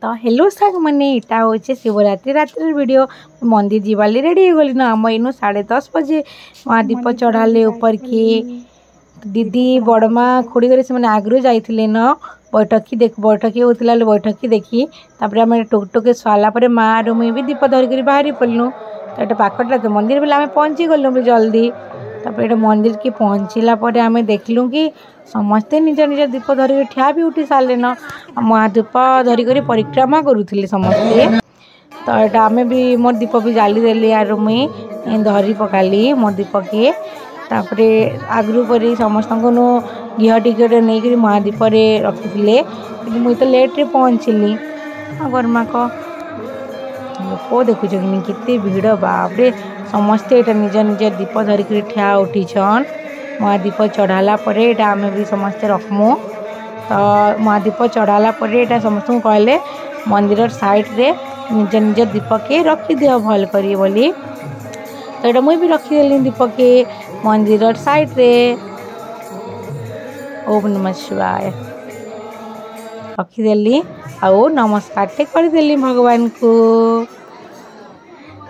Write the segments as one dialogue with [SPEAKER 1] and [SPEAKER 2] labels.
[SPEAKER 1] तो हेलो साग मैंने इटा हूँ शिवरात्रि रात्र वीडियो मंदिर जीवाली रेडी हो गली ना आम इनू 10:30 बजे महादीप चढ़ाले ऊपर के दीदी बड़मा खुड़ी कर से आगु जाइए न बैठकी होता बैठकी देखी तापर आम टुकटुके सारापर माँ आर मुई भी दीप धरिक बाहरी पड़लु तो ये पाखटा तो मंदिर बेले आम पहुँची गलु जल्दी तापर मंदिर की पहुँचला आम देखलु कि समस्ते निज निज दीप धरिक ठिया भी उठी सारे न महादीप धरिक परिक्रमा करुले समस्ते तो यहाँ आम भी मोर दीप भी जाली देली आर मुई धरी पकाली मोर दीप के तापर आगु पर समस्त घीह टिके नहीं महादीप रखी मुई तो लेट्रे पहुँचली गरमाक लोक देखुच कि भिड़ बापरे समस्ते ये निज निज दीप धरिक ठिया उठीछन महादीप चढ़ाला आम भी समस्ते रखमु तो महादीप चढ़ाला समस्त कहले मंदिर साइड रे निज निज दीप के रखी दियो भल करी बोली तो ये मुई भी रखीदेली दीप के मंदिर साइड रे। ओम नमः शिवाय रखीदेली आउ नमस्कार टे करदेली भगवान को।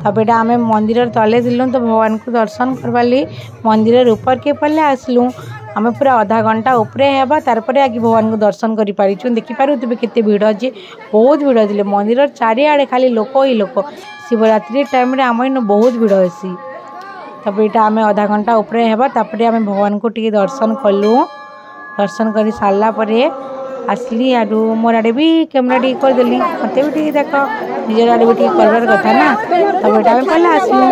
[SPEAKER 1] तब ये आम मंदिर तले दिलु तो भगवान को दर्शन करवाली मंदिर ऊपर के पल्ले आसलु आम पूरा आधा घंटा उपरे हेबा तारपरे आगे भगवान को दर्शन कर पारिछु देखिपारुथिबे केते भीड़ अच्छे बहुत भीड़ थी मंदिर चारिआडे खाली लोक ही लोक शिवरात्रि टाइम रे आम इन बहुत भीड़ हेसी तब ये आम आधा घंटा उपरे हेबा तापरे आम भगवान को टिके दर्शन कलु दर्शन कर सारा आसली आरु मोर आड़े भी कैमरा टी करदेली मत भी देख निजर आड़े भी टी करवार कथा ना तब ये पहले आसलु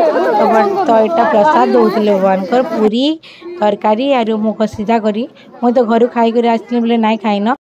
[SPEAKER 1] तो यहाँ प्रसाद दौले भगवान पूरी तरकारी आरु मुख सीधा करी मुझे तो घर खाई आसली बोले ना खाइन